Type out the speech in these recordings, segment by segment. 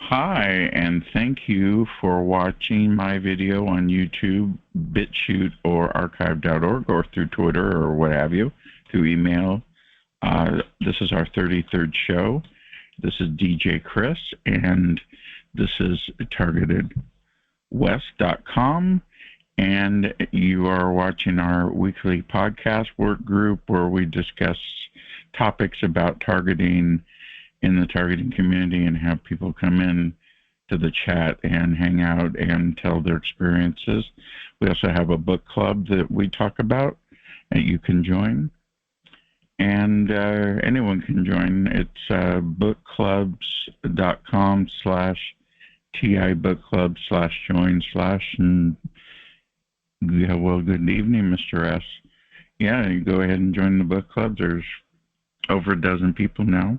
Hi, and thank you for watching my video on YouTube, BitChute, or archive.org, or through Twitter or what have you, through email. This is our 33rd show. This is DJ Chris, and this is TargetedWest.com, and you are watching our weekly podcast work group where we discuss topics about targeting in the targeting community and have people come in to the chat and hang out and tell their experiences. We also have a book club that we talk about that you can join. And anyone can join. It's bookclubs.com/TI bookclub/join/ and yeah, well, good evening, Mr. S. Yeah, you go ahead and join the book club. There's over a dozen people now.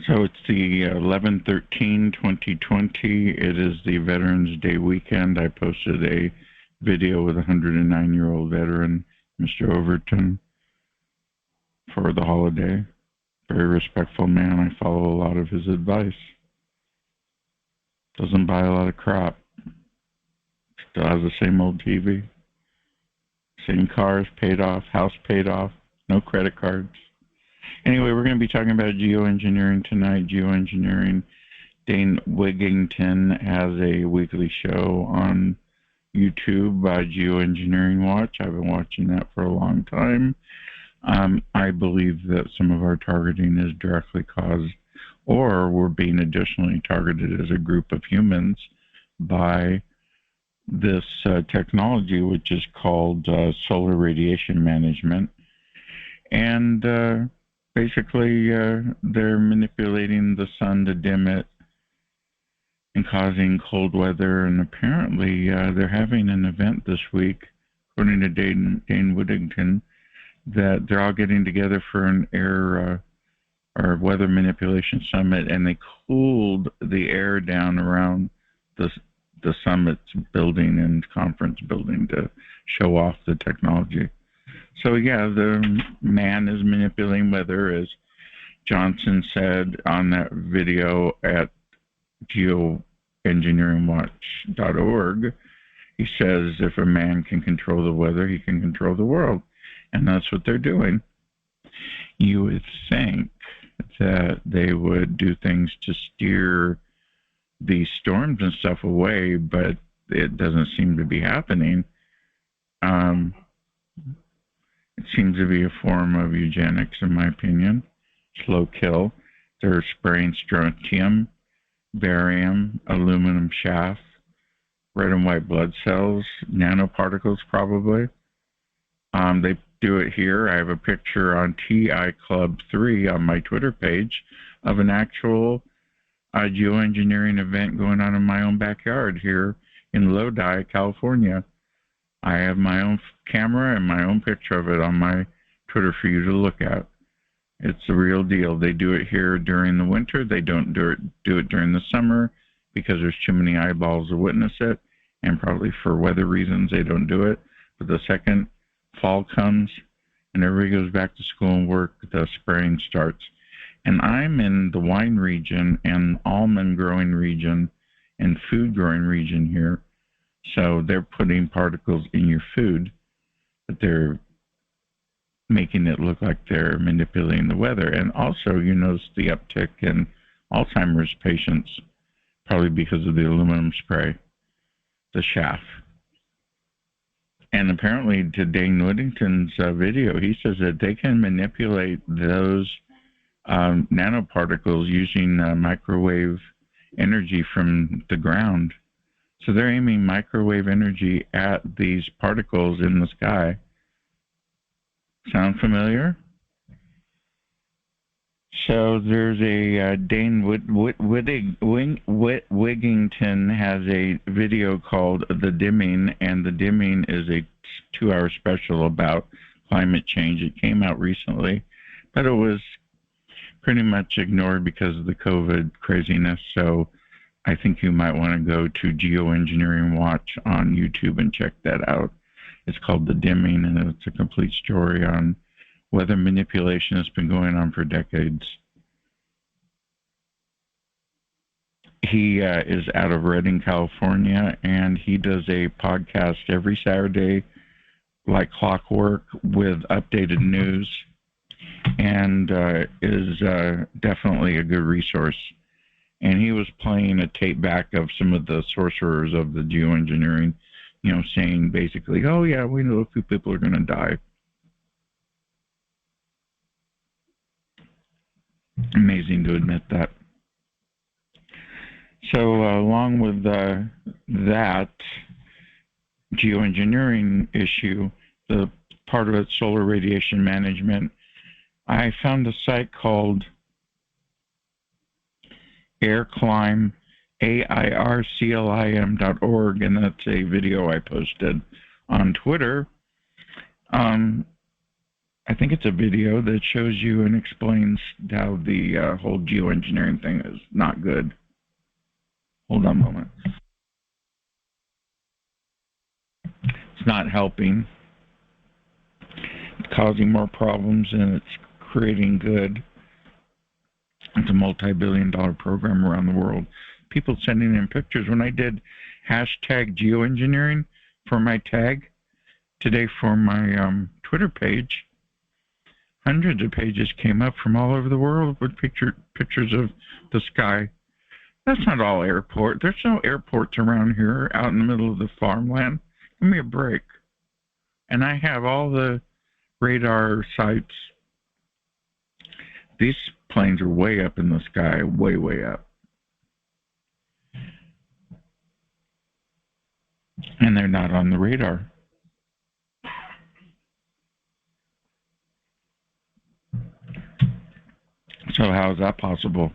So it's the 11/13/2020. It is the Veterans Day weekend. I posted a video with a 109-year-old veteran, Mr. Overton, for the holiday. Very respectful man. I follow a lot of his advice. Doesn't buy a lot of crap. Still has the same old TV. Same cars paid off, house paid off, no credit cards. Anyway, we're going to be talking about geoengineering tonight. Geoengineering. Dane Wigington has a weekly show on YouTube by Geoengineering Watch. I've been watching that for a long time. I believe that some of our targeting is directly caused, or we're being additionally targeted as a group of humans by this technology, which is called solar radiation management. And basically, they're manipulating the sun to dim it and causing cold weather. And apparently, they're having an event this week, according to Dane Whittington, that they're all getting together for an air or weather manipulation summit, and they cooled the air down around the summit's building and conference building to show off the technology. So yeah, the man is manipulating weather, as Johnson said on that video at geoengineeringwatch.org. He says if a man can control the weather, he can control the world. And that's what they're doing. You would think that they would do things to steer these storms and stuff away, but it doesn't seem to be happening. It seems to be a form of eugenics, in my opinion. Slow kill. They're spraying strontium, barium, aluminum shaft, red and white blood cells, nanoparticles probably. They do it here. I have a picture on TI Club 3 on my Twitter page of an actual geoengineering event going on in my own backyard here in Lodi, California. I have my own camera and my own picture of it on my Twitter for you to look at. It's the real deal. They do it here during the winter. They don't do it during the summer because there's too many eyeballs to witness it, and probably for weather reasons they don't do it. But the second fall comes and everybody goes back to school and work, the spraying starts. And I'm in the wine region and almond growing region and food growing region here. So they're putting particles in your food, but they're making it look like they're manipulating the weather. And also, you notice the uptick in Alzheimer's patients, probably because of the aluminum spray, the shaft. And apparently, to Dane Whittington's video, he says that they can manipulate those nanoparticles using microwave energy from the ground. So they're aiming microwave energy at these particles in the sky. Sound familiar? So there's a Dane Wigington has a video called The Dimming, and The Dimming is a 2-hour special about climate change. It came out recently, but it was pretty much ignored because of the COVID craziness. So I think you might want to go to Geoengineering Watch on YouTube and check that out. It's called The Dimming, and it's a complete story on weather manipulation that's been going on for decades. He is out of Redding, California, and he does a podcast every Saturday, like clockwork, with updated news, and is definitely a good resource. And he was playing a tape back of some of the sorcerers of the geoengineering, saying basically, oh yeah, we know a few people are going to die. Amazing to admit that. So along with that geoengineering issue, the part of it, solar radiation management, I found a site called airclim, airclim.org, and that's a video I posted on Twitter. I think it's a video that shows you and explains how the whole geoengineering thing is not good. Hold on a moment. It's not helping. It's causing more problems and it's creating good. It's a multi-billion-dollar program around the world. People sending in pictures. When I did hashtag geoengineering for my tag today for my Twitter page, hundreds of pages came up from all over the world with pictures of the sky. That's not all airport. There's no airports around here out in the middle of the farmland. Give me a break. And I have all the radar sites. These planes are way up in the sky, way, way up. And they're not on the radar. So how is that possible?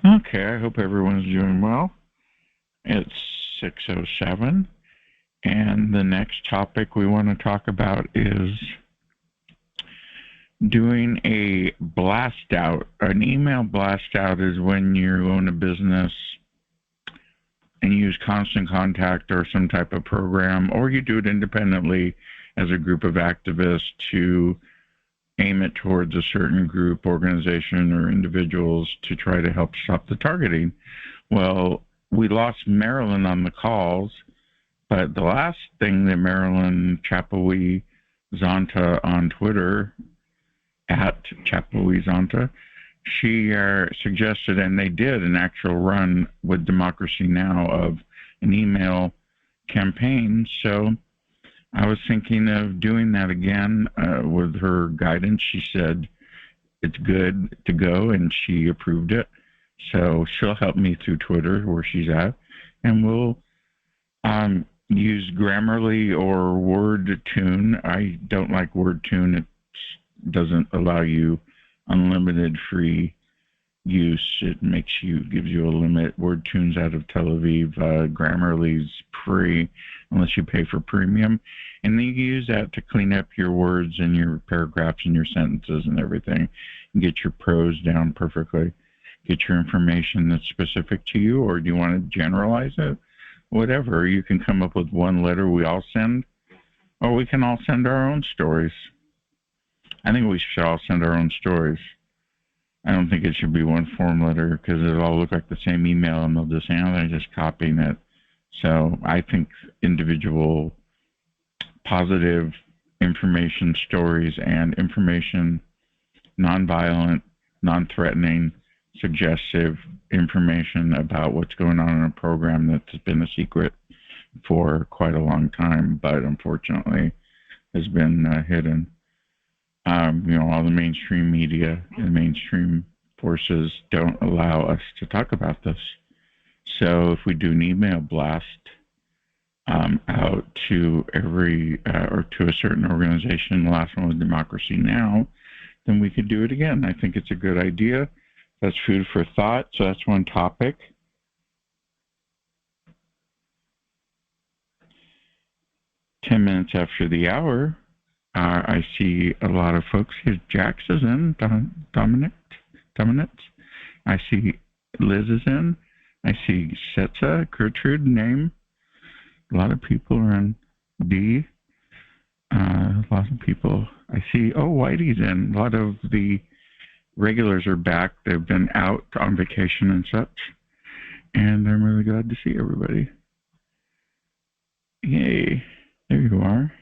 Okay, I hope everyone's doing well. It's 6:07, and the next topic we want to talk about is doing a blast out. An email blast out is when you own a business and use Constant Contact or some type of program, or you do it independently as a group of activists to aim it towards a certain group, organization, or individuals to try to help stop the targeting. Well, we lost Marilyn on the calls, but the last thing that Marilyn Chapoui Zonta on Twitter, at Chapoui Zonta, she suggested, and they did an actual run with Democracy Now! Of an email campaign. So I was thinking of doing that again with her guidance. She said it's good to go, and she approved it. So she'll help me through Twitter where she's at, and we'll use Grammarly or WordTune. I don't like WordTune. It doesn't allow you unlimited free use. It gives you a limit. WordTune's out of Tel Aviv. Grammarly's free unless you pay for premium. And then you use that to clean up your words and your paragraphs and your sentences and everything, and get your prose down perfectly. Get your information that's specific to you, or do you want to generalize it? Whatever. You can come up with one letter we all send, or we can all send our own stories. I think we should all send our own stories. I don't think it should be one form letter because it'll all look like the same email and they'll just say, oh, they're just copying it. So I think individual positive information stories and information, nonviolent, non-threatening, suggestive information about what's going on in a program that's been a secret for quite a long time, but unfortunately has been hidden. All the mainstream media and mainstream forces don't allow us to talk about this. So if we do an email blast out to every or to a certain organization, the last one was Democracy Now!, then we could do it again. I think it's a good idea. That's food for thought. So that's one topic. Ten minutes after the hour, I see a lot of folks. Here, Jax is in. Dominic. I see Liz is in. I see Setsa, Gertrude, name. A lot of people are in. D. A lot of people. I see. Oh, Whitey's in. A lot of the regulars are back. They've been out on vacation and such. And I'm really glad to see everybody. Yay. There you are.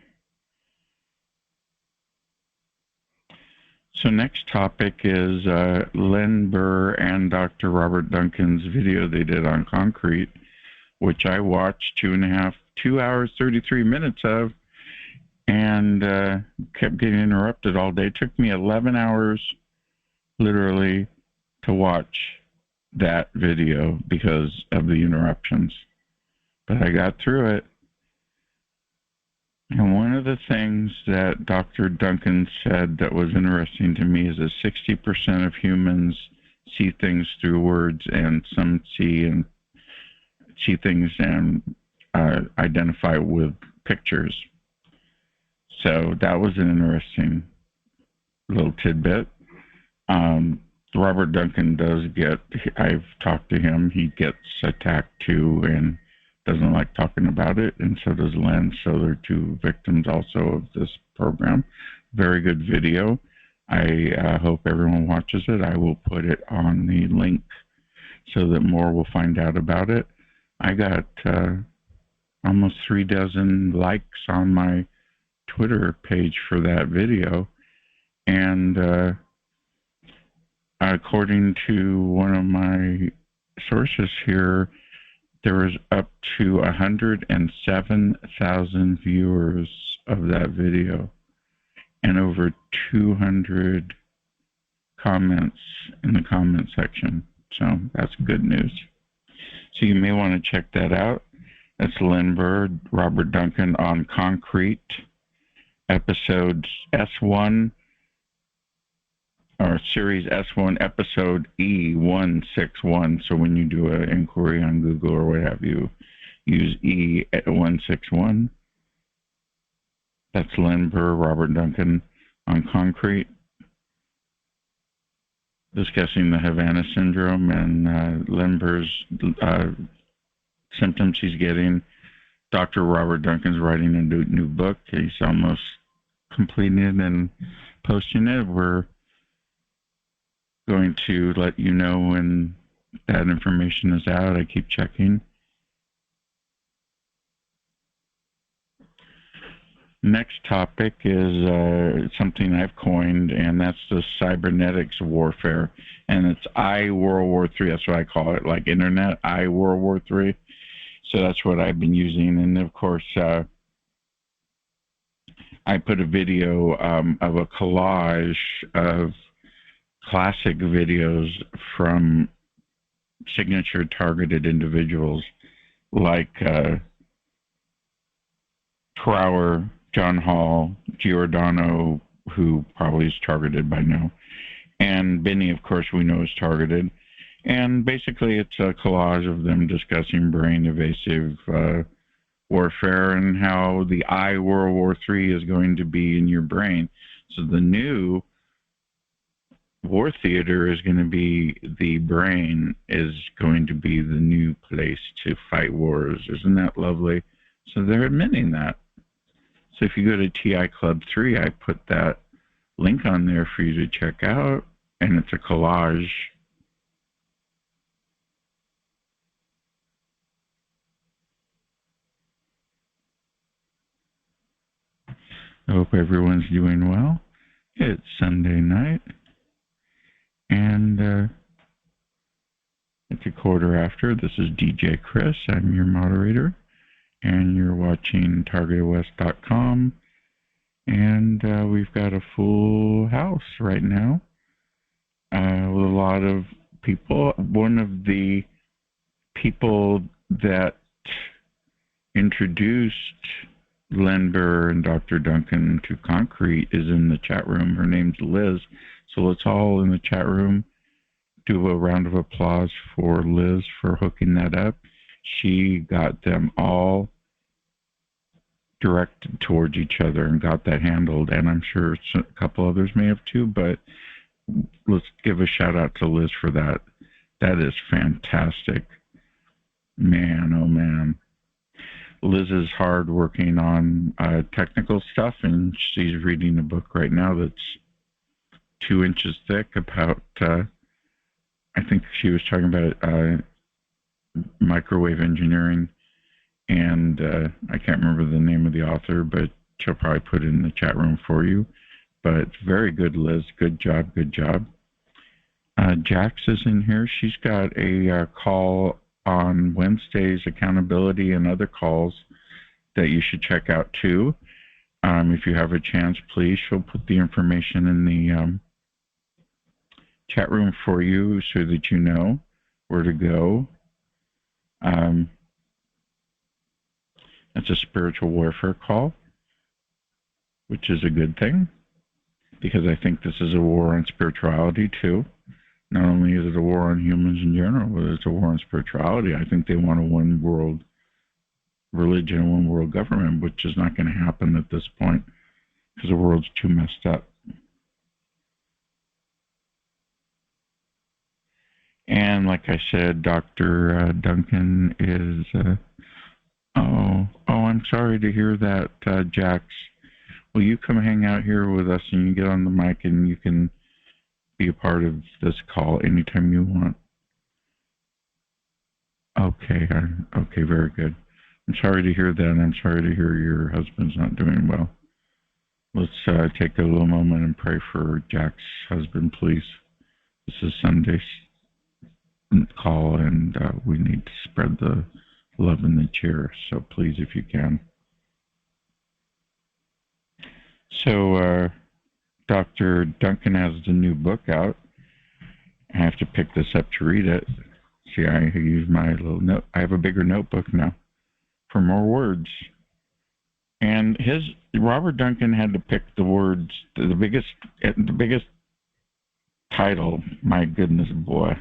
So next topic is Len Burr and Dr. Robert Duncan's video they did on concrete, which I watched 2 hours, 33 minutes of, and kept getting interrupted all day. It took me 11 hours, literally, to watch that video because of the interruptions. But I got through it. And one of the things that Dr. Duncan said that was interesting to me is that 60% of humans see things through words, and some see things and identify with pictures. So that was an interesting little tidbit. Robert Duncan I've talked to him, he gets attacked too and doesn't like talking about it, and so does Len. So they're two victims also of this program. Very good video. I hope everyone watches it. I will put it on the link so that more will find out about it. I got almost 36 likes on my Twitter page for that video, and according to one of my sources here, there was up to 107,000 viewers of that video and over 200 comments in the comment section. So that's good news. So you may want to check that out. That's Len Burr, Robert Duncan on concrete, episode S1, or series S1, episode E161. So when you do an inquiry on Google or what have you, use E161. That's Len Burr, Robert Duncan on concrete, discussing the Havana syndrome and Len Burr's symptoms he's getting. Dr. Robert Duncan's writing a new book. He's almost completing it and posting it. We're going to let you know when that information is out. I keep checking. Next topic is something I've coined, and that's the cybernetics warfare. And it's World War III. That's what I call it, like internet, World War III. So that's what I've been using. And of course, I put a video of a collage of classic videos from signature targeted individuals like Trower, John Hall, Giordano, who probably is targeted by now, and Benny, of course, we know is targeted. And basically, it's a collage of them discussing brain evasive warfare and how the World War III is going to be in your brain. So the new war theater is going to be the brain, is going to be the new place to fight wars. Isn't that lovely? So they're admitting that. So if you go to TI Club 3, I put that link on there for you to check out, and it's a collage. I hope everyone's doing well. It's Sunday night, and it's a quarter after. This is DJ Chris. I'm your moderator, and you're watching TargetedWest.com. And we've got a full house right now with a lot of people. One of the people that introduced Len Burr and Dr. Duncan to concrete is in the chat room. Her name's Liz. So let's all in the chat room do a round of applause for Liz for hooking that up. She got them all directed towards each other and got that handled, and I'm sure a couple others may have too, but let's give a shout out to Liz for that. That is fantastic. Man, oh man. Liz is hard working on technical stuff, and she's reading a book right now that's 2 inches thick about, I think she was talking about microwave engineering, and I can't remember the name of the author, but she'll probably put it in the chat room for you. But very good, Liz. Good job, good job. Jax is in here. She's got a call on Wednesdays, accountability and other calls that you should check out too. If you have a chance, please. She'll put the information in the chat room for you so that you know where to go. It's a spiritual warfare call, which is a good thing, because I think this is a war on spirituality too. Not only is it a war on humans in general, but it's a war on spirituality. I think they want a one world religion, one world government, which is not going to happen at this point because the world's too messed up. And like I said, Dr. Duncan is, I'm sorry to hear that, Jax. Will you come hang out here with us and you get on the mic and you can be a part of this call anytime you want? Okay, okay, very good. I'm sorry to hear that, and I'm sorry to hear your husband's not doing well. Let's take a little moment and pray for Jack's husband, please. This is Sunday's call, and we need to spread the love and the cheer, so please, if you can. So, Dr. Duncan has the new book out. I have to pick this up to read it. See, I use my little note. I have a bigger notebook now for more words. And Robert Duncan had to pick the words, the biggest title. My goodness, boy.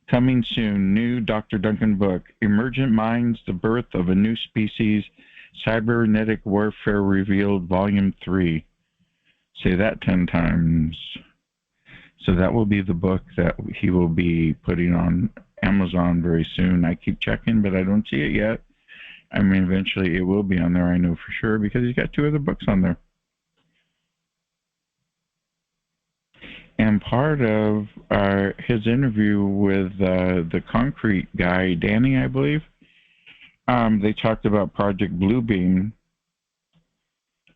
Coming soon, new Dr. Duncan book, Emergent Minds, The Birth of a New Species, Cybernetic Warfare Revealed, Volume 3. Say that 10 times. So that will be the book that he will be putting on Amazon very soon. I keep checking, but I don't see it yet. I mean, eventually it will be on there, I know for sure, because he's got 2 other books on there. And part of his interview with the concrete guy, Danny, I believe, they talked about Project Bluebeam,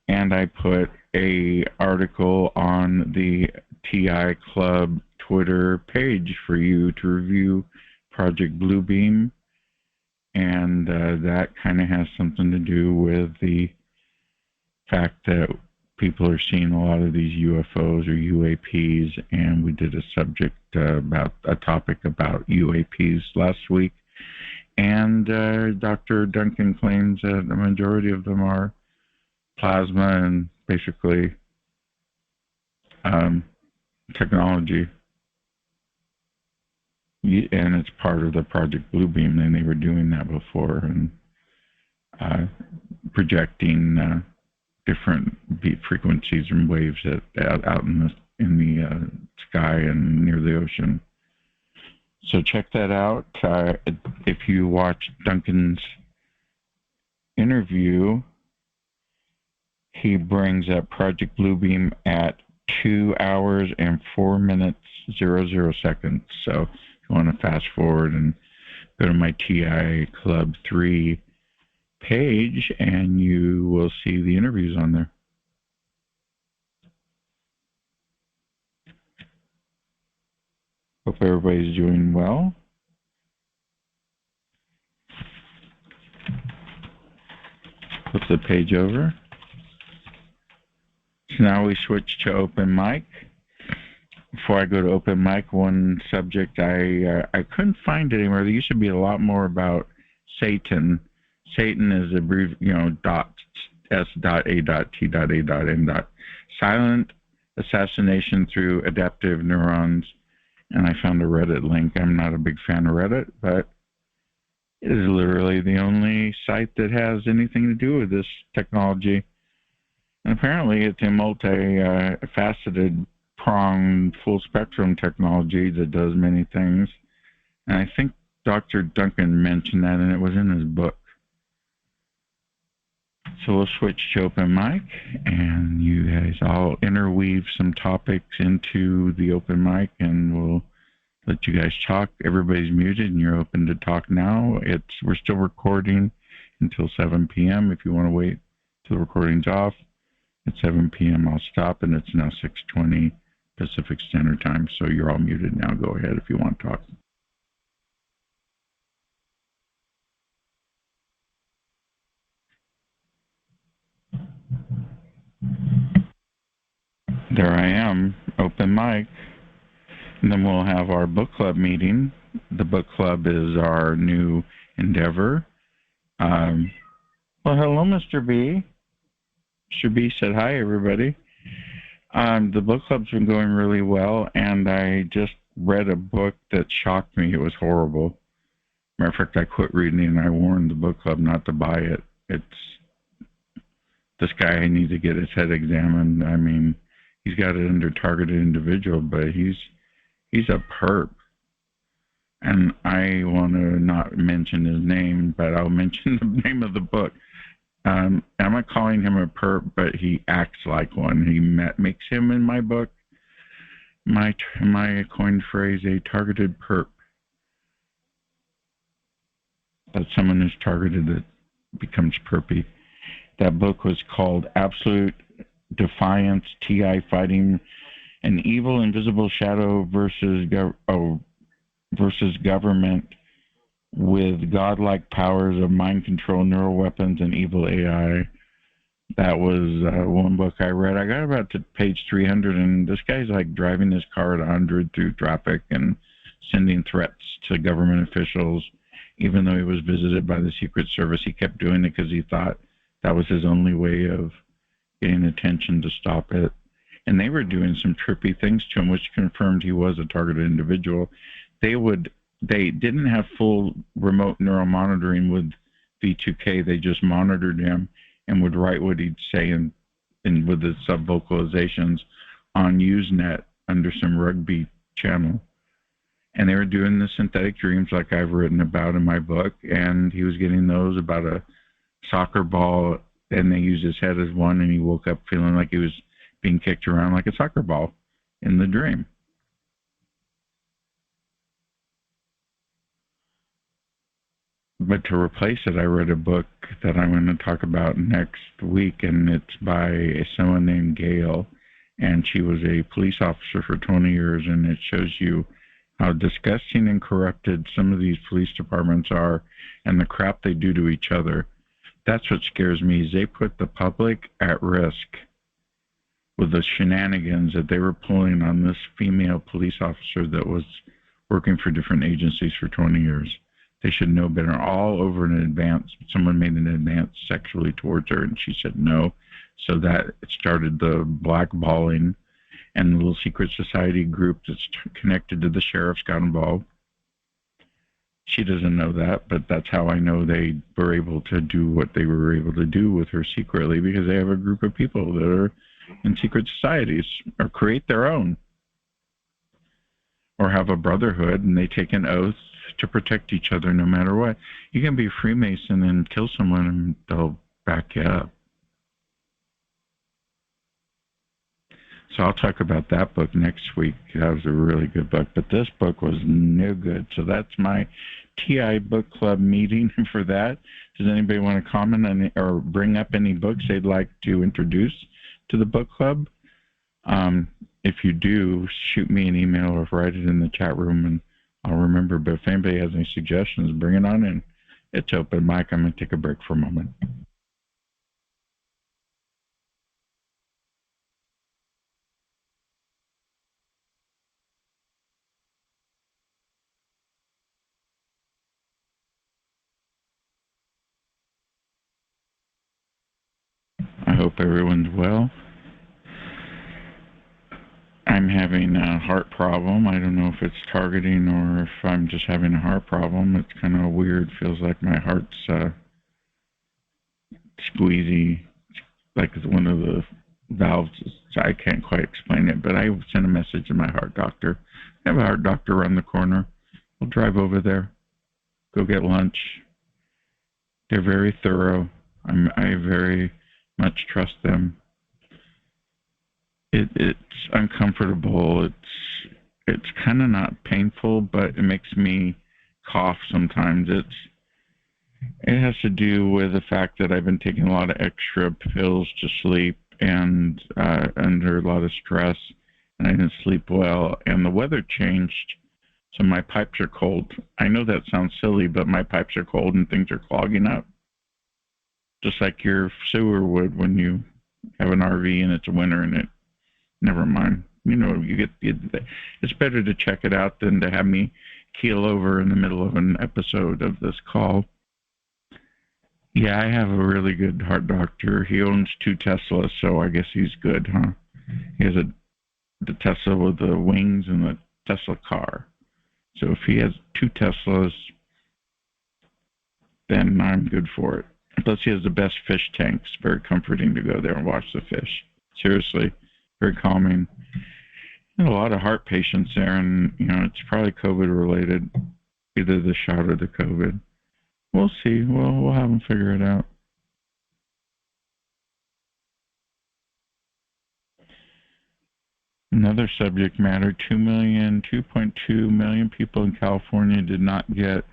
and I put a article on the TI Club Twitter page for you to review Project Bluebeam, and that kind of has something to do with the fact that people are seeing a lot of these UFOs or UAPs, and we did a subject about a topic about UAPs last week, and Dr. Duncan claims that the majority of them are plasma and basically technology, and it's part of the Project Bluebeam, and they were doing that before and projecting different beat frequencies and waves out in the sky and near the ocean. So check that out. If you watch Duncan's interview, he brings up Project Bluebeam at 2 hours and 4 minutes 00 seconds. So if you want to fast forward and go to my TI Club 3 page, and you will see the interviews on there. Hope everybody's doing well. Flip the page over. So now we switch to open mic. Before I go to open mic, one subject I couldn't find it anywhere. There used to be a lot more about Satan. Satan is S.A.T.A.N. Silent assassination through adaptive neurons. And I found a Reddit link. I'm not a big fan of Reddit, but it is literally the only site that has anything to do with this technology. And apparently it's a multi-faceted, pronged, full-spectrum technology that does many things. And I think Dr. Duncan mentioned that, and it was in his book. So we'll switch to open mic, and you guys all interweave some topics into the open mic, and we'll let you guys talk. Everybody's muted, and you're open to talk now. We're still recording until 7 p.m. If you want to wait till the recording's off, at 7 p.m. I'll stop, and it's now 6:20 Pacific Standard Time. So you're all muted now. Go ahead if you want to talk. There I am, open mic. And then we'll have our book club meeting. The book club is our new endeavor. Well, hello, Mr. B. Mr. B said hi, everybody. The book club's been going really well, and I just read a book that shocked me. It was horrible. Matter of fact, I quit reading it, and I warned the book club not to buy it. This guy, I need to get his head examined. I mean, he's got it under targeted individual, but he's a perp. And I want to not mention his name, but I'll mention the name of the book. I'm not calling him a perp, but he acts like one. He makes him in my book, my coined phrase, a targeted perp. That's someone who's targeted that becomes perpy. That book was called Absolute Defiance, TI Fighting an Evil Invisible Shadow versus Government with Godlike Powers of Mind Control, Neural Weapons, and Evil AI. That was one book I read. I got about to page 300, and this guy's like driving his car at 100 through traffic and sending threats to government officials. Even though he was visited by the Secret Service, he kept doing it because he thought that was his only way of getting attention to stop it. And they were doing some trippy things to him, which confirmed he was a targeted individual. They didn't have full remote neural monitoring with V2K. They just monitored him and would write what he'd say and with the sub vocalizations on Usenet under some rugby channel. And they were doing the synthetic dreams like I've written about in my book, and he was getting those about a soccer ball, and they used his head as one, and he woke up feeling like he was being kicked around like a soccer ball in the dream. But to replace it, I read a book that I'm going to talk about next week, and it's by someone named Gail, and she was a police officer for 20 years, and it shows you how disgusting and corrupted some of these police departments are and the crap they do to each other. That's what scares me, is they put the public at risk with the shenanigans that they were pulling on this female police officer that was working for different agencies for 20 years. They should know better. All over an advance, someone made an advance sexually towards her, and she said no. So that started the blackballing, and the little secret society group that's connected to the sheriffs got involved. She doesn't know that, but that's how I know they were able to do what they were able to do with her secretly, because they have a group of people that are in secret societies or create their own or have a brotherhood, and they take an oath to protect each other no matter what. You can be a Freemason and kill someone and they'll back you up. So I'll talk about that book next week. That was a really good book, but this book was no good. So that's my TI Book Club meeting for that. Does anybody want to comment on or bring up any books they'd like to introduce to the book club? If you do, shoot me an email or write it in the chat room, and I'll remember. But if anybody has any suggestions, bring it on in. It's open mic. I'm going to take a break for a moment. I hope everyone's well. I'm having a heart problem. I don't know if it's targeting or if I'm just having a heart problem. It's kind of weird. Feels like my heart's squeezy, like one of the valves. I can't quite explain it, but I sent a message to my heart doctor. I have a heart doctor around the corner. We'll drive over there, go get lunch. They're very thorough. I very much trust them. It's uncomfortable. It's kind of not painful, but it makes me cough sometimes. It has to do with the fact that I've been taking a lot of extra pills to sleep and under a lot of stress, and I didn't sleep well. And the weather changed, so my pipes are cold. I know that sounds silly, but my pipes are cold and things are clogging up, just like your sewer would when you have an RV and it's winter and it. Never mind. It's better to check it out than to have me keel over in the middle of an episode of this call. Yeah, I have a really good heart doctor. He owns 2 Teslas, so I guess he's good, huh? He has the Tesla with the wings and the Tesla car. So if he has 2 Teslas, then I'm good for it. Plus, he has the best fish tanks. Very comforting to go there and watch the fish. Seriously, very calming. And a lot of heart patients there, and it's probably COVID related, either the shot or the COVID. We'll see. We'll have them figure it out. Another subject matter: 2.2 million people in California did not get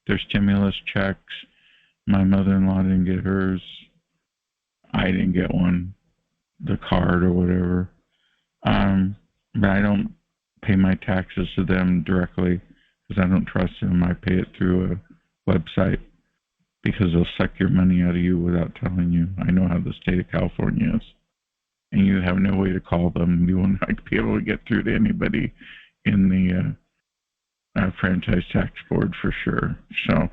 their stimulus checks. My mother-in-law didn't get hers. I didn't get one, the card or whatever. But I don't pay my taxes to them directly because I don't trust them. I pay it through a website because they'll suck your money out of you without telling you. I know how the state of California is. And you have no way to call them. You won't be able to get through to anybody in the franchise tax board for sure. So,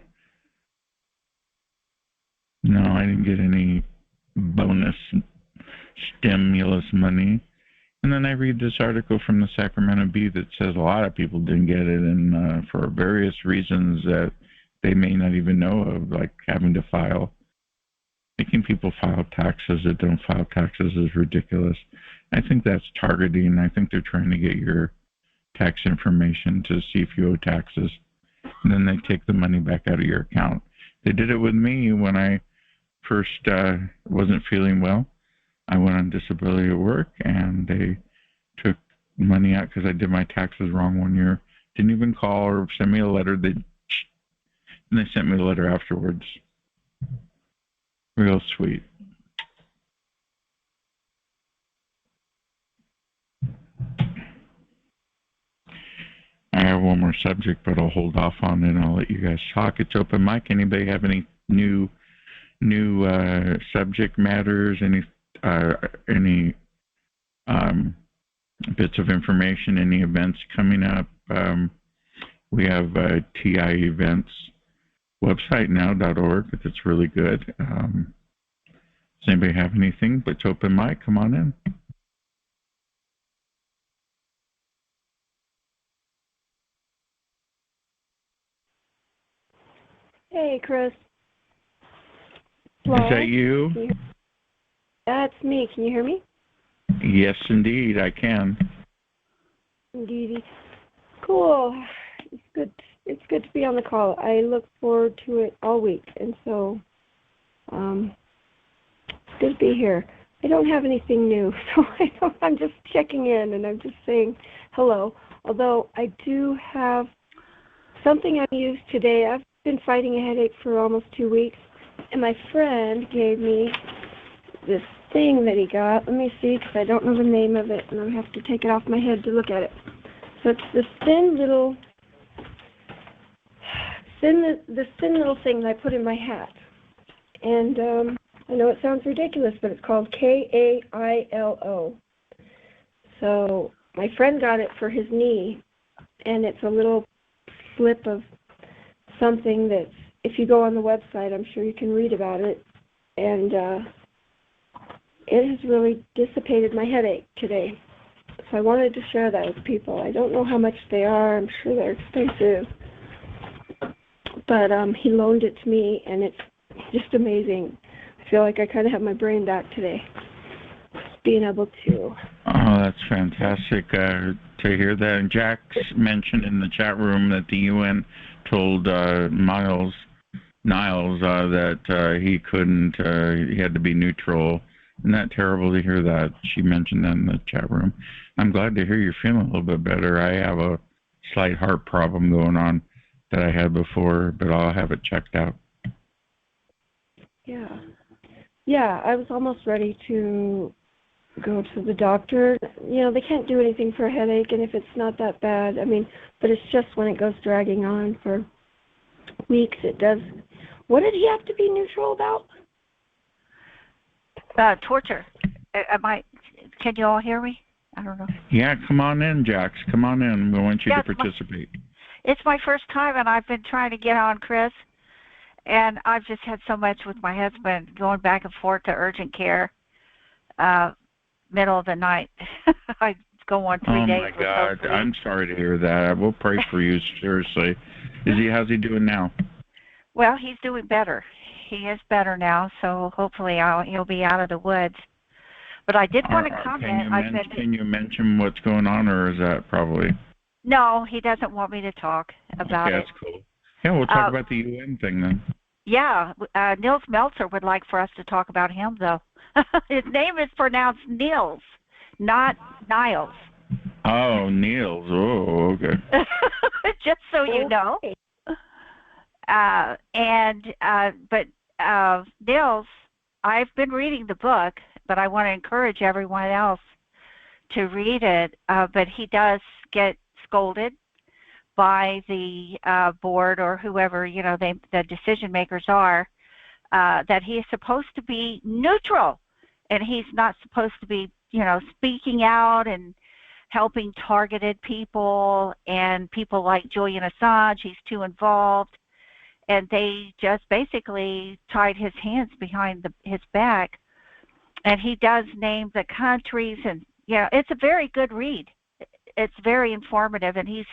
no, I didn't get any bonus stimulus money. And then I read this article from the Sacramento Bee that says a lot of people didn't get it, and for various reasons that they may not even know of, like having to file. Making people file taxes that don't file taxes is ridiculous. I think that's targeting. I think they're trying to get your tax information to see if you owe taxes. And then they take the money back out of your account. They did it with me when I first wasn't feeling well. I went on disability at work, and they took money out because I did my taxes wrong one year. Didn't even call or send me a letter. And they sent me a letter afterwards. Real sweet. I have one more subject, but I'll hold off on it. I'll let you guys talk. It's open mic. Anybody have any new subject matters? Any bits of information? Any events coming up? We have TI events website now.org. It's really good. Does anybody have anything? But it's open mic. Come on in. Hey, Chris. Hello? Is that you? That's me. Can you hear me? Yes, indeed, I can. Indeed. Cool. It's good. It's good to be on the call. I look forward to it all week, and so it's good to be here. I don't have anything new, so I'm just checking in, and I'm just saying hello. Although I do have something I used today. I've been fighting a headache for almost 2 weeks, and my friend gave me this thing that he got. Let me see, because I don't know the name of it, and I have to take it off my head to look at it. So it's this thin little thing that I put in my hat. And I know it sounds ridiculous, but it's called KAILO. So my friend got it for his knee, and it's a little slip of something that, if you go on the website, I'm sure you can read about it. And it has really dissipated my headache today. So I wanted to share that with people. I don't know how much they are. I'm sure they're expensive. But he loaned it to me, and it's just amazing. I feel like I kind of have my brain back today. Being able to. Oh, that's fantastic to hear that. And Jack's mentioned in the chat room that the UN told Miles Niles that he couldn't, he had to be neutral. Isn't that terrible to hear that? She mentioned that in the chat room. I'm glad to hear you're feeling a little bit better. I have a slight heart problem going on that I had before, but I'll have it checked out. Yeah. Yeah, I was almost ready to go to the doctor. You know, they can't do anything for a headache, and if it's not that bad, I mean, but it's just when it goes dragging on for weeks, it does. What did he have to be neutral about? Torture. Can you all hear me? I don't know. Yeah, come on in, Jax. Come on in. We want you to participate. It's my first time, and I've been trying to get on, Chris. And I've just had so much with my husband going back and forth to urgent care, middle of the night. I go on 3 days. Oh my God! I'm sorry to hear that. We'll pray for you, seriously. How's he doing now? Well, he's doing better. He is better now, so hopefully he'll be out of the woods. But I did want to comment. Can you mention what's going on, or is that probably? No, he doesn't want me to talk about it. That's cool. Yeah, we'll talk about the UN thing then. Yeah, Nils Meltzer would like for us to talk about him, though. His name is pronounced Nils, not Niles. Oh, Nils. Oh, okay. Just so you know. But Nils, I've been reading the book, but I want to encourage everyone else to read it. But he does get scolded by the board or whoever, you know, the decision makers are, that he is supposed to be neutral, and he's not supposed to be, you know, speaking out and helping targeted people and people like Julian Assange. He's too involved, and they just basically tied his hands behind his back. And he does name the countries, and yeah, it's a very good read. It's very informative, and he's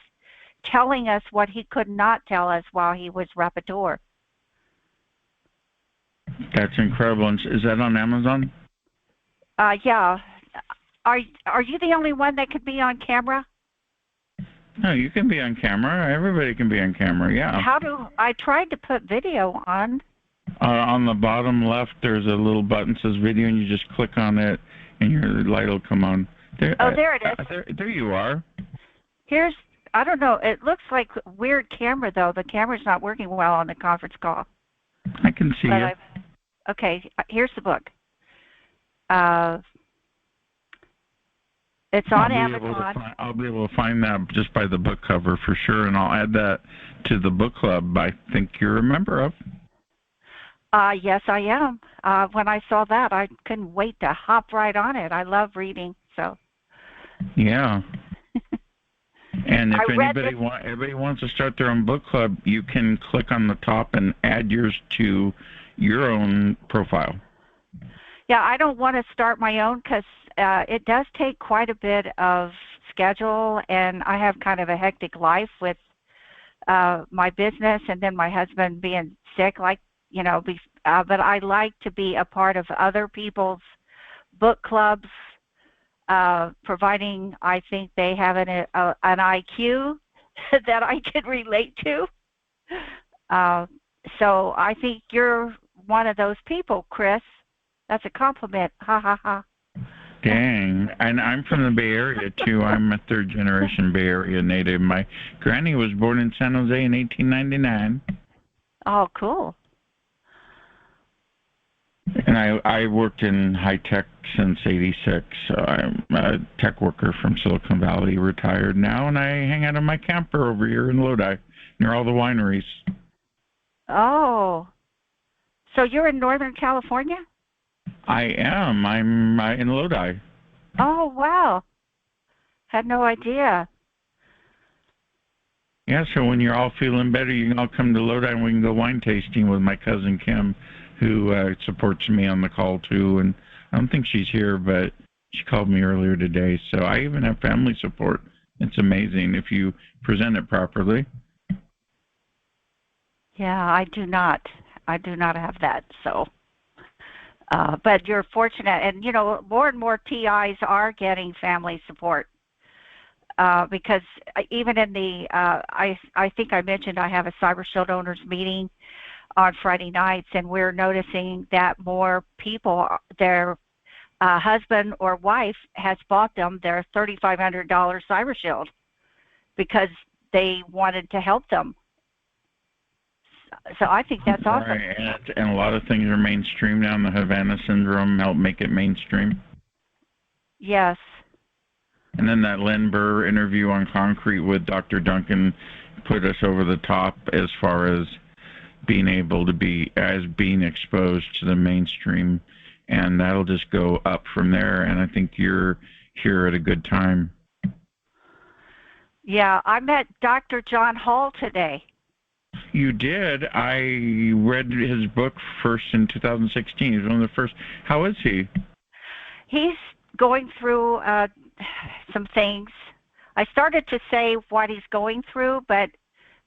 telling us what he could not tell us while he was rapporteur. That's incredible. And is that on Amazon? Yeah. Are you the only one that could be on camera? No, you can be on camera. Everybody can be on camera, yeah. I tried to put video on. On the bottom left, there's a little button that says video, and you just click on it, and your light will come on. There it is. There you are. I don't know. It looks like weird camera, though. The camera's not working well on the conference call. I can see you. Okay, here's the book. It's on Amazon. I'll be able to find that just by the book cover for sure, and I'll add that to the book club I think you're a member of. Yes, I am. When I saw that, I couldn't wait to hop right on it. I love reading, so. Yeah. And if everybody wants to start their own book club, you can click on the top and add yours to your own profile. Yeah, I don't want to start my own because it does take quite a bit of schedule, and I have kind of a hectic life with my business and then my husband being sick, like, you know, but I like to be a part of other people's book clubs, providing I think they have an IQ that I can relate to. So I think you're one of those people, Chris. That's a compliment. Ha, ha, ha. Dang. And I'm from the Bay Area, too. I'm a third-generation Bay Area native. My granny was born in San Jose in 1899. Oh, cool. And I worked in high tech since '86. I'm a tech worker from Silicon Valley, retired now, and I hang out in my camper over here in Lodi, near all the wineries. Oh, so you're in Northern California? I am. I'm in Lodi. Oh, wow. Had no idea. Yeah, so when you're all feeling better, you can all come to Lodi and we can go wine tasting with my cousin Kim, who supports me on the call too. And I don't think she's here, but she called me earlier today. So I even have family support. It's amazing if you present it properly. Yeah, I do not. I do not have that. So, but you're fortunate, and you know, more and more TIs are getting family support. Because even in the, I think I mentioned I have a Cyber Shield owners meeting on Friday nights, and we're noticing that more people, their husband or wife has bought them their $3,500 cyber shield because they wanted to help them. So I think that's awesome. Right, and a lot of things are mainstream now. The Havana syndrome helped make it mainstream. Yes. And then that Len Burr interview on Concrete with Dr. Duncan put us over the top as far as being able to be exposed to the mainstream, and that'll just go up from there. And I think you're here at a good time. Yeah, I met Dr. John Hall today. You did. I read his book first in 2016. He's one of the first. How is he? He's going through some things. I started to say what he's going through, but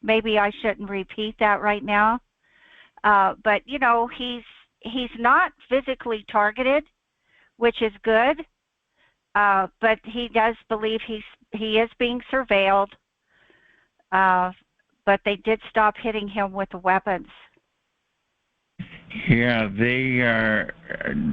maybe I shouldn't repeat that right now. But you know, he's not physically targeted, which is good. But he does believe he is being surveilled. But they did stop hitting him with the weapons. Yeah, they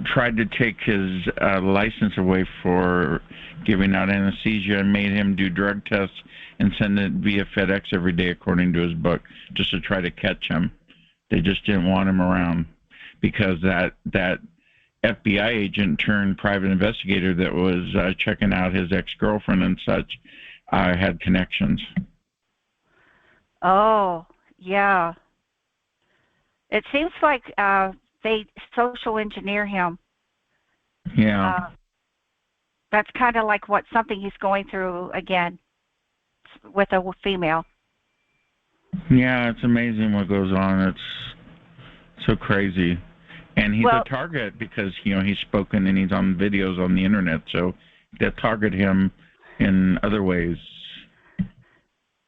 tried to take his license away for giving out anesthesia and made him do drug tests and send it via FedEx every day, according to his book, just to try to catch him. They just didn't want him around because that FBI agent turned private investigator that was checking out his ex-girlfriend and such had connections. Oh, yeah. It seems like they social engineer him. Yeah. That's kind of like something he's going through again with a female. Yeah, it's amazing what goes on. It's so crazy. And he's a target because, you know, he's spoken and he's on videos on the internet, so they'll target him in other ways.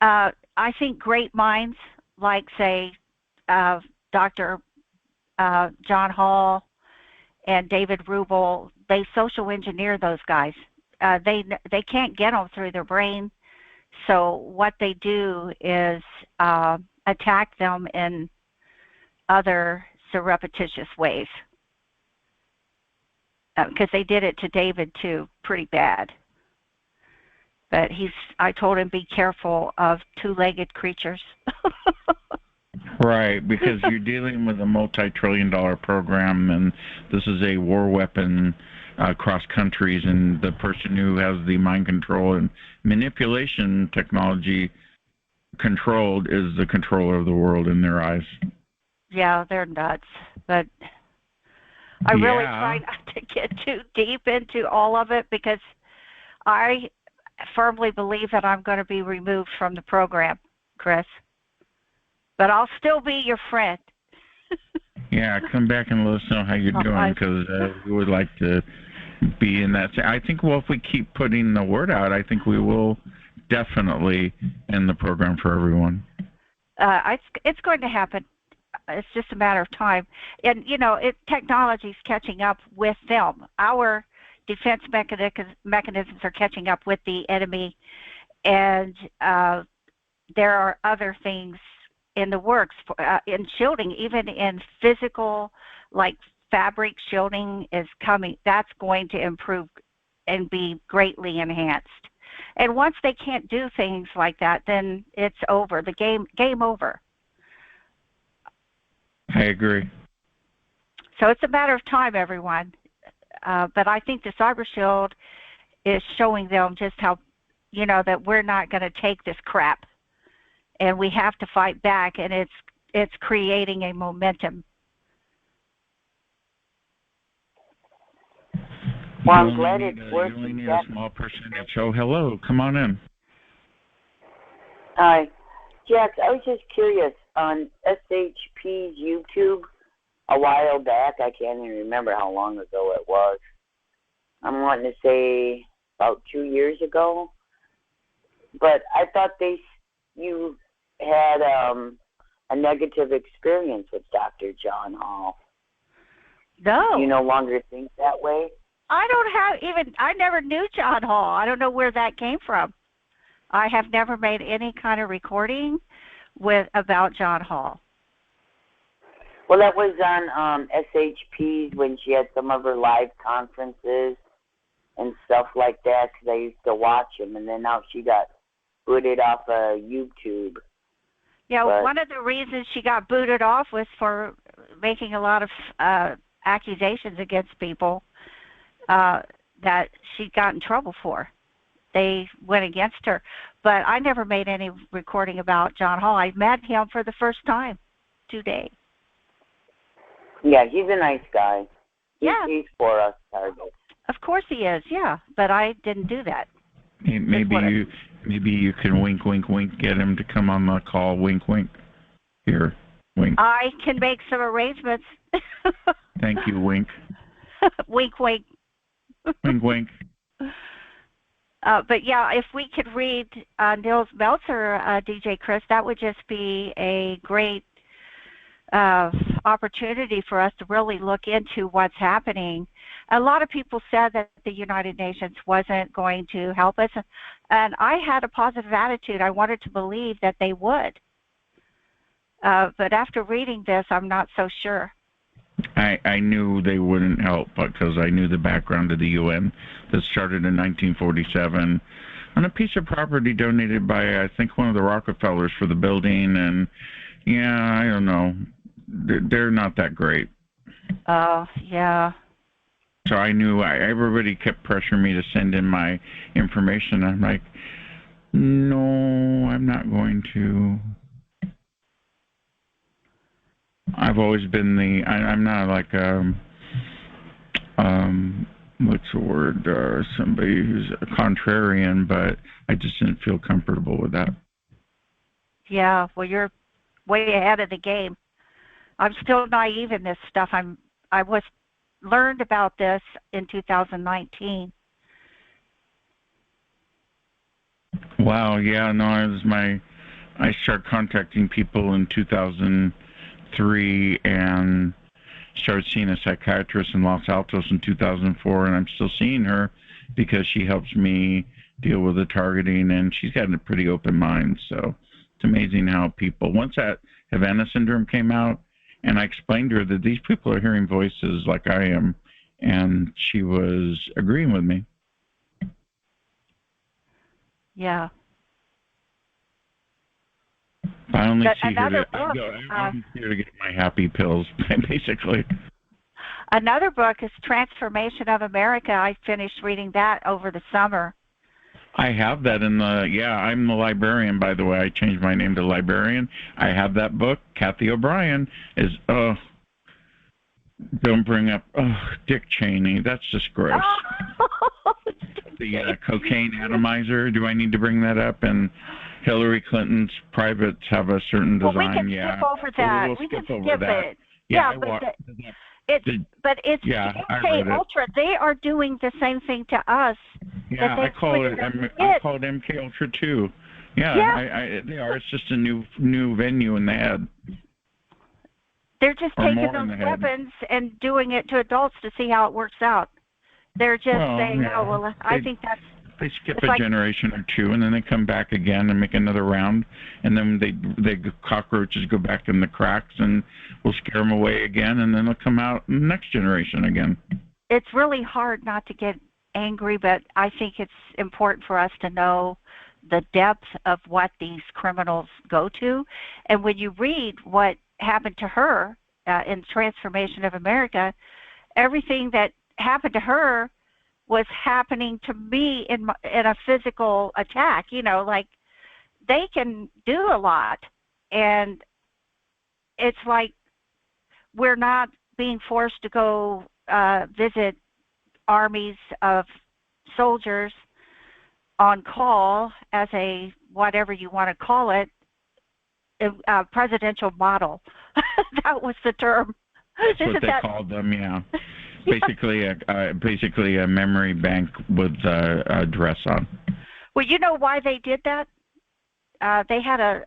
I think great minds like, say, Dr. John Hall and David Rubel, they social engineer those guys. They can't get them through their brain, so what they do is attack them in other surreptitious ways. Because they did it to David too, pretty bad. But I told him, be careful of two-legged creatures. Right, because you're dealing with a multi-trillion-dollar program, and this is a war weapon across countries, and the person who has the mind control and manipulation technology controlled is the controller of the world in their eyes. Yeah, they're nuts. But I really try not to get too deep into all of it because I firmly believe that I'm going to be removed from the program, Chris. But I'll still be your friend. Yeah, come back and let us know how you're doing because we would like to be in that. I think, well, if we keep putting the word out, I think we will definitely end the program for everyone. It's going to happen. It's just a matter of time. And, you know, technology's catching up with them. Our defense mechanisms are catching up with the enemy, and there are other things in the works in shielding, even in physical, like fabric shielding is coming. That's going to improve and be greatly enhanced. And once they can't do things like that, then it's over. The game over. I agree. So it's a matter of time, everyone. But I think the Cyber Shield is showing them just how, you know, that we're not going to take this crap, and we have to fight back. And it's creating a momentum. Well, I'm glad it's working. You only need a small percentage. So hello, come on in. Hi, Jack. I was just curious on SHP's YouTube a while back. I can't even remember how long ago it was. I'm wanting to say about 2 years ago. But I thought you had a negative experience with Dr. John Hall. No. You no longer think that way? I never knew John Hall. I don't know where that came from. I have never made any kind of recording about John Hall. Well, that was on SHP's when she had some of her live conferences and stuff like that, because I used to watch them, and then now she got booted off of YouTube. Yeah, one of the reasons she got booted off was for making a lot of accusations against people that she got in trouble for. They went against her. But I never made any recording about John Hall. I met him for the first time today. Yeah, he's a nice guy. Yeah. He's for us, Target. Of course he is, yeah. But I didn't do that. Maybe you can wink, wink, wink, get him to come on the call. Wink, wink. Here, wink. I can make some arrangements. Thank you, wink. Wink, wink. Wink, wink. But yeah, if we could read Nils Meltzer, DJ Chris, that would just be a great opportunity for us to really look into what's happening. A lot of people said that the United Nations wasn't going to help us, and I had a positive attitude. I wanted to believe that they would. But after reading this, I'm not so sure. I knew they wouldn't help because I knew the background of the UN that started in 1947 on a piece of property donated by, I think, one of the Rockefellers for the building. And, yeah, I don't know. They're not that great. Oh, yeah. So I knew everybody kept pressuring me to send in my information. I'm like, no, I'm not going to. I've always been I'm not like what's the word, somebody who's a contrarian, but I just didn't feel comfortable with that. Yeah, well, you're way ahead of the game. I'm still naive in this stuff. I learned about this in 2019. Wow, yeah, no, I started contacting people in 2003 and started seeing a psychiatrist in Los Altos in 2004, and I'm still seeing her because she helps me deal with the targeting, and she's got a pretty open mind. So it's amazing how people, once that Havana syndrome came out, and I explained to her that these people are hearing voices like I am, and she was agreeing with me. Yeah. I only see her I'm here to get my happy pills, basically. Another book is Transformation of America. I finished reading that over the summer. I have that I'm the librarian, by the way. I changed my name to librarian. I have that book. Kathy O'Brien is, don't bring up, Dick Cheney. That's just gross. The cocaine atomizer. Do I need to bring that up? And Hillary Clinton's privates have a certain design. Well, we can skip over that. We can skip it. Yeah, but it's MK Ultra. They are doing the same thing to us. Yeah, I call it MK Ultra too. Yeah. They are. It's just a new venue in the head. They're just taking those weapons and doing it to adults to see how it works out. They're just saying, I think that's. They skip a generation or two, and then they come back again and make another round, and then the cockroaches go back in the cracks, and we'll scare them away again, and then they'll come out in the next generation again. It's really hard not to get angry, but I think it's important for us to know the depth of what these criminals go to. And when you read what happened to her in Transformation of America, everything that happened to her was happening to me in a physical attack. Like they can do a lot, and it's like we're not being forced to go visit armies of soldiers on call as a whatever you want to call it, presidential model. That was the term. That's what they called them, yeah. Basically a memory bank with a dress on. Well, you know why they did that? They had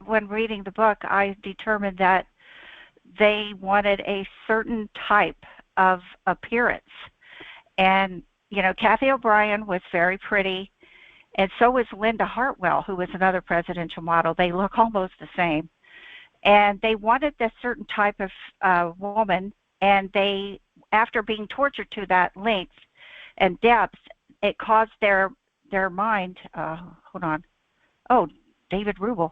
when reading the book, I determined that they wanted a certain type of appearance. And, Kathy O'Brien was very pretty, and so was Linda Hartwell, who was another presidential model. They look almost the same. and they wanted this certain type of woman, and they, after being tortured to that length and depth, it caused their mind, hold on, oh, David Rubel.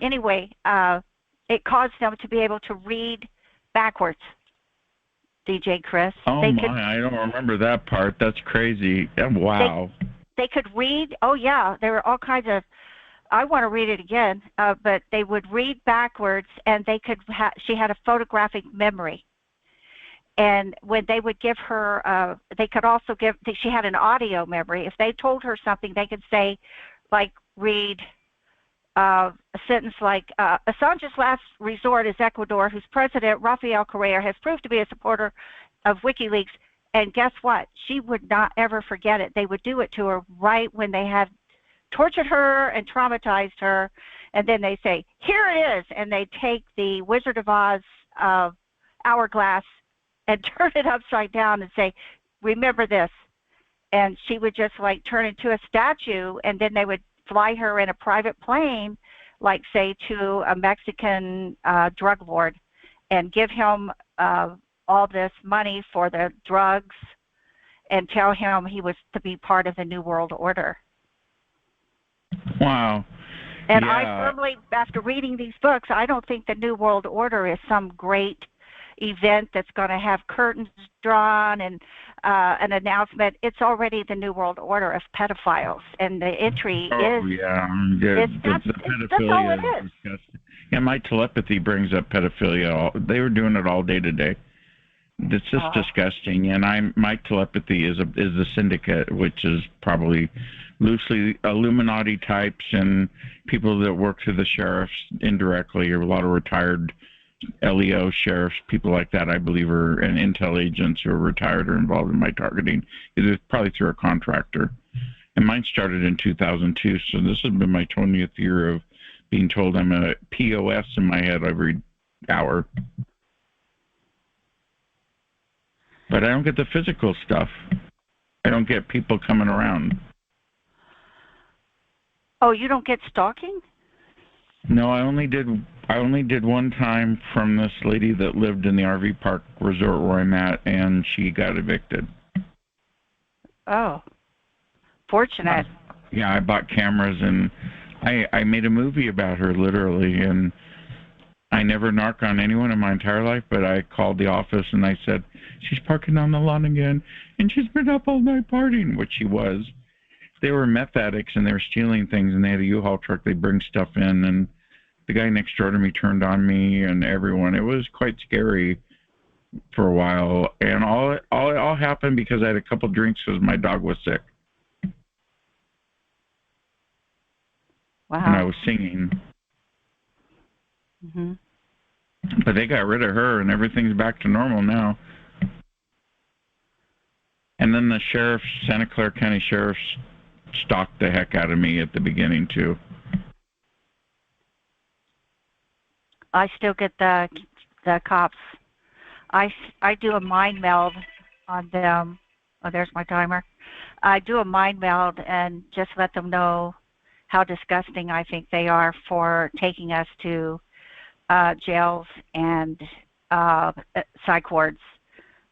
Anyway, it caused them to be able to read backwards, DJ Chris. Oh, I don't remember that part. That's crazy. Wow. They could read, oh yeah, there were all kinds of, I want to read it again, but they would read backwards, and they could, she had a photographic memory. And when they would give her, they could also give, she had an audio memory. If they told her something, they could say, like, read a sentence like, Assange's last resort is Ecuador, whose president, Rafael Correa, has proved to be a supporter of WikiLeaks. And guess what? She would not ever forget it. They would do it to her right when they had tortured her and traumatized her. And then they say, here it is. And they take the Wizard of Oz hourglass and turn it upside down and say, remember this. And she would just like turn into a statue, and then they would fly her in a private plane, like say to a Mexican drug lord, and give him all this money for the drugs and tell him he was to be part of the New World Order. Wow. And yeah. I firmly, after reading these books, I don't think the New World Order is some great event that's going to have curtains drawn and an announcement. It's already the New World Order of pedophiles, and the entry is... Yeah, the pedophilia is disgusting. Yeah, my telepathy brings up pedophilia. They were doing it all day today. It's just disgusting. And my telepathy is the syndicate, which is probably loosely Illuminati types and people that work for the sheriffs indirectly, or a lot of retired LEO sheriffs, people like that, I believe, and intel agents who are retired are involved in my targeting, either probably through a contractor. And mine started in 2002, so this has been my 20th year of being told I'm a POS in my head every hour. But I don't get the physical stuff. I don't get people coming around. Oh, you don't get stalking? No, I only did one time from this lady that lived in the RV park resort where I'm at, and she got evicted. Oh, fortunate. Yeah, I bought cameras, and I made a movie about her, literally, and I never narc on anyone in my entire life, but I called the office and I said, she's parking on the lawn again, and she's been up all night partying, which she was. They were meth addicts, and they were stealing things, and they had a U-Haul truck. They bring stuff in, and the guy next door to me turned on me and everyone. It was quite scary for a while, and all happened because I had a couple drinks because my dog was sick. Wow. And I was singing. Mm-hmm. But they got rid of her, and everything's back to normal now. And then the sheriffs, Santa Clara County sheriffs, stalked the heck out of me at the beginning too. I still get the cops. I do a mind meld on them. Oh, there's my timer. I do a mind meld and just let them know how disgusting I think they are for taking us to jails and psych wards,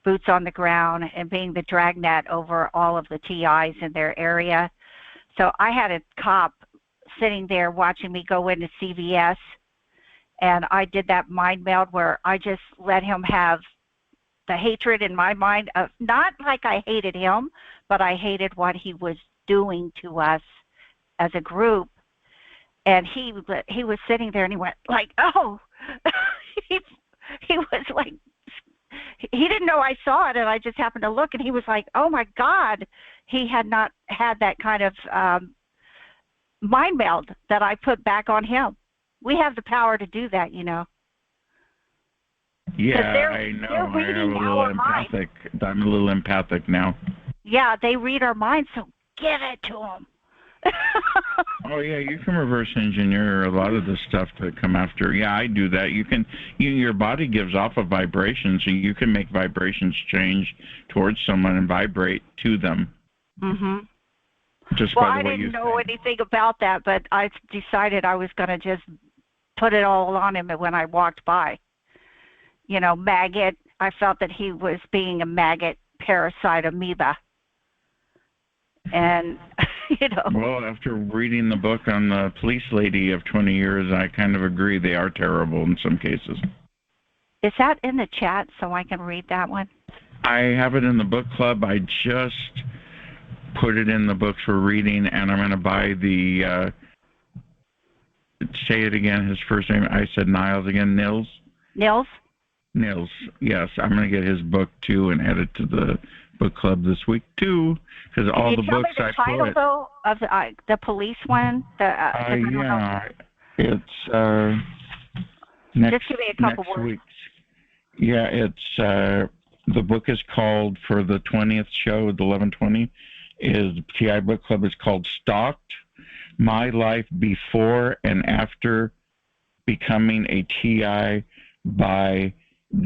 boots on the ground, and being the dragnet over all of the TIs in their area. So I had a cop sitting there watching me go into CVS, and I did that mind meld where I just let him have the hatred in my mind of, not like I hated him, but I hated what he was doing to us as a group. And he was sitting there and he went like, oh, he was like, he didn't know I saw it, and I just happened to look, and he was like, oh my God, he had not had that kind of mind meld that I put back on him. We have the power to do that, you know. Yeah, I know. They're reading our minds. I'm a little empathic now. Yeah, they read our minds, so give it to them. Oh yeah, you can reverse engineer a lot of the stuff to come after. Yeah, I do that. Your body gives off a vibration, so you can make vibrations change towards someone and vibrate to them. Mhm. Just well, by the way I didn't know anything about that, but I decided I was going to just put it all on him when I walked by. You know, maggot. I felt that he was being a maggot, parasite, amoeba. And, you know. Well, after reading the book on the police lady of 20 years, I kind of agree they are terrible in some cases. Is that in the chat so I can read that one? I have it in the book club. I just put it in the books for reading, and I'm going to buy the, say it again, his first name. I said Niles again, Nils? Nils? Nils, yes. I'm going to get his book, too, and add it to the book club this week, too, because all the books I put... Can you tell me the title, though, of the police one? Yeah, it's next, just give me a couple next words. week's. Yeah, it's... the book is called, for the 20th show, the 1120, is TI Book Club is called Stalked, My Life Before and After Becoming a TI by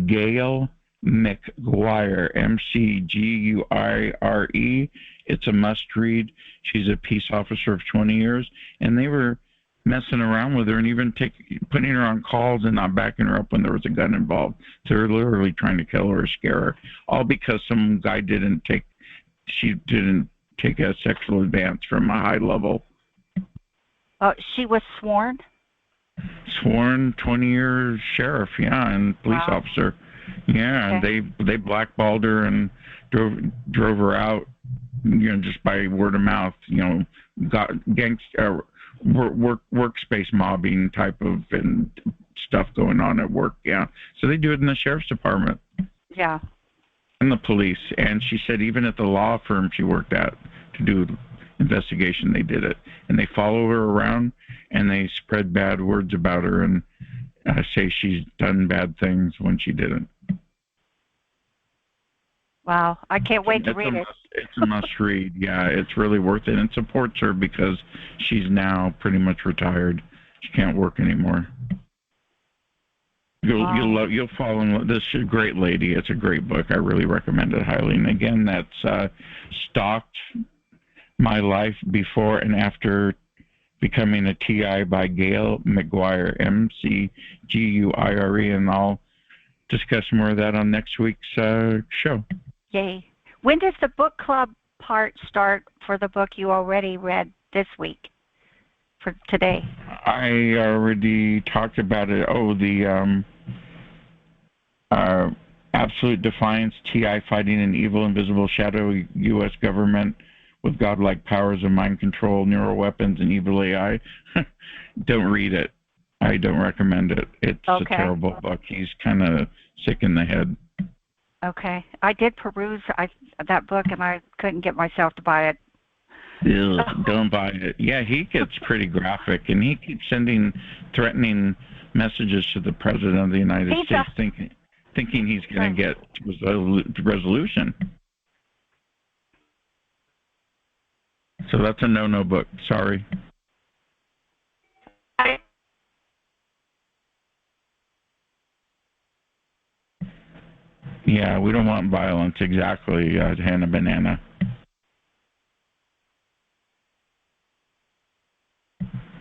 Gail McGuire, McGuire. It's a must-read. She's a peace officer of 20 years, and they were messing around with her and even putting her on calls and not backing her up when there was a gun involved. So they're literally trying to kill her or scare her, all because some guy didn't take a sexual advance from a high level. She was sworn? Sworn 20-year sheriff, yeah, and police officer. Yeah, okay. and they blackballed her and drove her out, you know, just by word of mouth, you know, got workspace mobbing type of and stuff going on at work, yeah. So they do it in the sheriff's department. Yeah. And the police. And she said even at the law firm she worked at to do investigation, they did it. And they follow her around and they spread bad words about her and say she's done bad things when she didn't. Wow. I can't wait to read it. It's a must read. Yeah, it's really worth it. And it supports her because she's now pretty much retired. She can't work anymore. You'll fall in love. This is a great lady. It's a great book. I really recommend it highly. And again, that's Stalked, My Life Before and After Becoming a TI by Gail McGuire, McGuire, and I'll discuss more of that on next week's show. Yay. When does the book club part start for the book you already read this week, for today? I already talked about it. Oh, the Absolute Defiance, TI Fighting an Evil Invisible Shadow U.S. Government with Godlike Powers of Mind Control, Neural Weapons, and Evil AI. Don't read it. I don't recommend it. It's a terrible book. He's kind of sick in the head. Okay. I did peruse that book, and I couldn't get myself to buy it. Ew, don't buy it. Yeah, he gets pretty graphic, and he keeps sending threatening messages to the President of the United States, thinking he's going to get resolution. So that's a no-no book. Sorry. Yeah, we don't want violence. Exactly, Hannah Banana.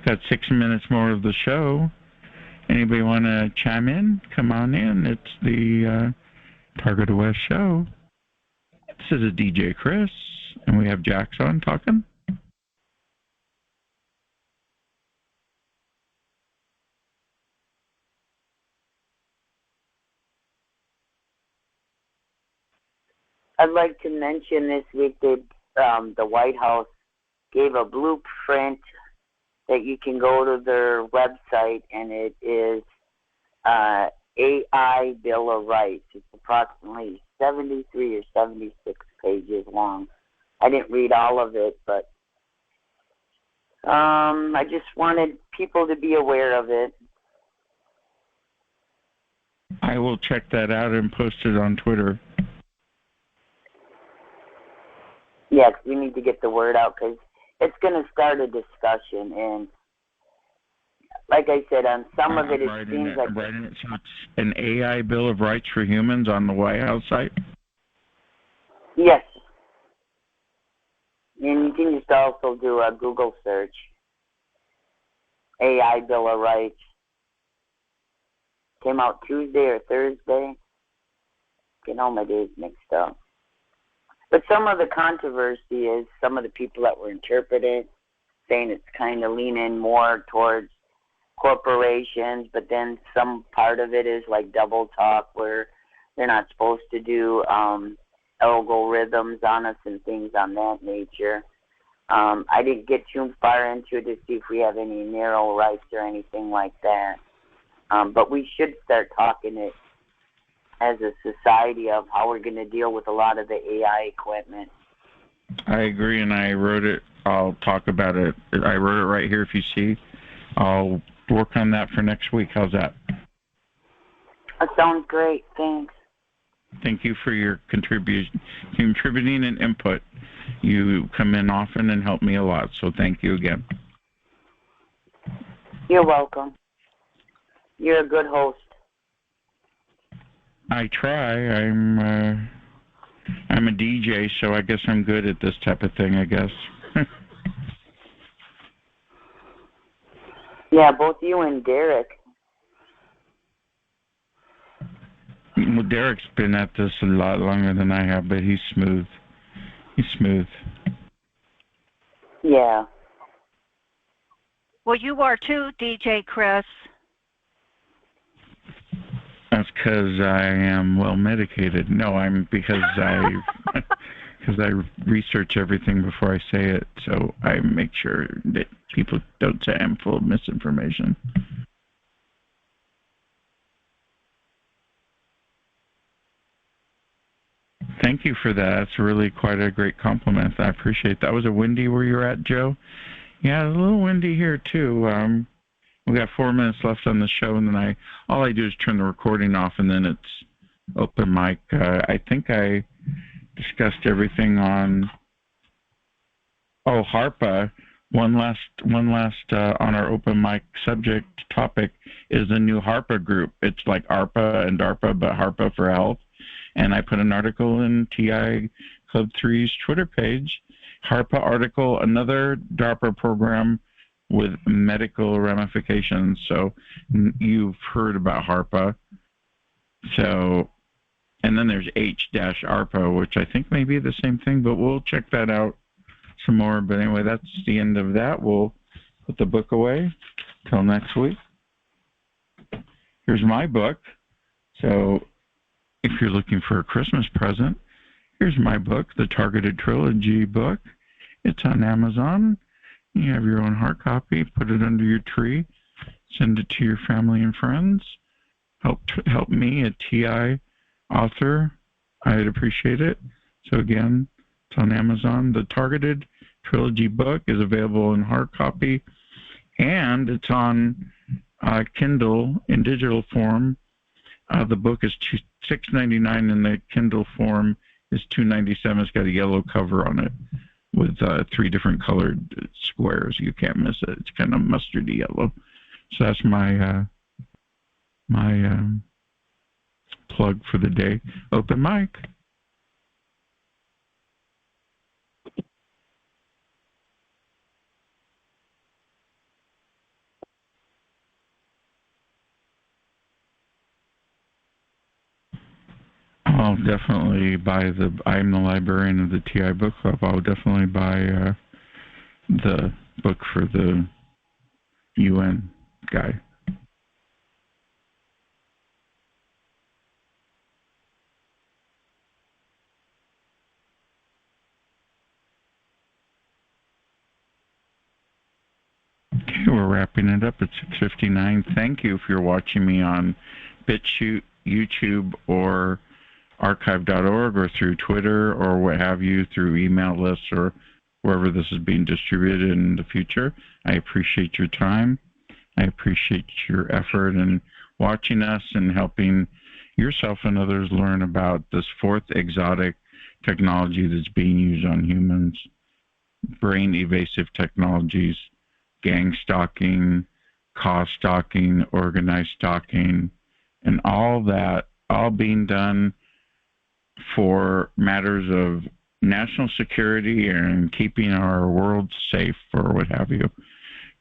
Got 6 minutes more of the show. Anybody want to chime in? Come on in. It's the TargetedWest show. This is a DJ Chris, and we have Jax on talking. I'd like to mention this week that the White House gave a blueprint that you can go to their website, and it is AI Bill of Rights. It's approximately 73 or 76 pages long. I didn't read all of it, but I just wanted people to be aware of it. I will check that out and post it on Twitter. Yeah, we need to get the word out because it's going to start a discussion. And like I said, on some of it, it seems like... I'm writing it. So it's an AI Bill of Rights for Humans on the White House site? Yes. And you can just also do a Google search. AI Bill of Rights. came out Tuesday or Thursday. Getting all my days mixed up. But some of the controversy is some of the people that were interpreting, saying it's kind of leaning more towards corporations, but then some part of it is like double talk where they're not supposed to do algorithms on us and things on that nature. I didn't get too far into it to see if we have any narrow rights or anything like that. But we should start talking it as a society of how we're going to deal with a lot of the AI equipment. I agree, and I wrote it. I'll talk about it. I wrote it right here if you see. I'll work on that for next week. How's that? That sounds great. Thanks. Thank you for your contributing and input. You come in often and help me a lot, so thank you again. You're welcome. You're a good host. I try. I'm a DJ, so I guess I'm good at this type of thing, I guess. Yeah, both you and Derek. Well, Derek's been at this a lot longer than I have, but he's smooth. He's smooth. Yeah. Well, you are too, DJ Chris. That's because I am well medicated. No, I'm because I research everything before I say it, so I make sure that people don't say I'm full of misinformation. Thank you for that. That's really quite a great compliment. I appreciate that. Was it windy where you're at, Joe? Yeah, it's a little windy here too. We got 4 minutes left on the show, and then all I do is turn the recording off, and then it's open mic. I think I discussed everything on HARPA. One last on our open mic subject topic is the new HARPA group. It's like ARPA and DARPA, but HARPA for health. And I put an article in TI Club 3's Twitter page. HARPA article, another DARPA program with medical ramifications. So you've heard about HARPA. So, and then there's H-ARPA, which I think may be the same thing, but we'll check that out some more. But anyway, that's the end of that. We'll put the book away till next week. Here's my book. So if you're looking for a Christmas present, here's my book, the Targeted Trilogy book. It's on Amazon. You have your own hard copy. Put it under your tree. Send it to your family and friends. Help me, a TI author. I'd appreciate it. So again, it's on Amazon. The Targeted Trilogy book is available in hard copy, and it's on Kindle in digital form. The book is $6.99, and the Kindle form is $2.97. It's got a yellow cover on it with 3 different colored squares. You can't miss it. It's kind of mustardy yellow. So that's my plug for the day. Open mic. I'll definitely buy I'm the librarian of the TI Book Club. I'll definitely buy the book for the UN guy. Okay, we're wrapping it up at 6:59. Thank you if you're watching me on BitChute, YouTube, or archive.org, or through Twitter, or what have you, through email lists, or wherever this is being distributed in the future. I appreciate your time. I appreciate your effort in watching us and helping yourself and others learn about this 4th exotic technology that's being used on humans. Brain evasive technologies, gang stalking, cause stalking, organized stalking, and all that, all being done for matters of national security and keeping our world safe, or what have you,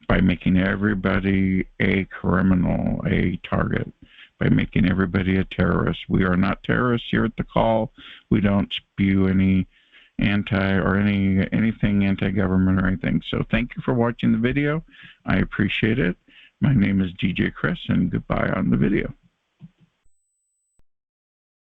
by making everybody a criminal, a target, by by making everybody a terrorist. We are not terrorists here at the call. We don't spew any anything anti-government or anything. So thank you for watching the video. I appreciate it. My name is DJ Chris, and goodbye on the video.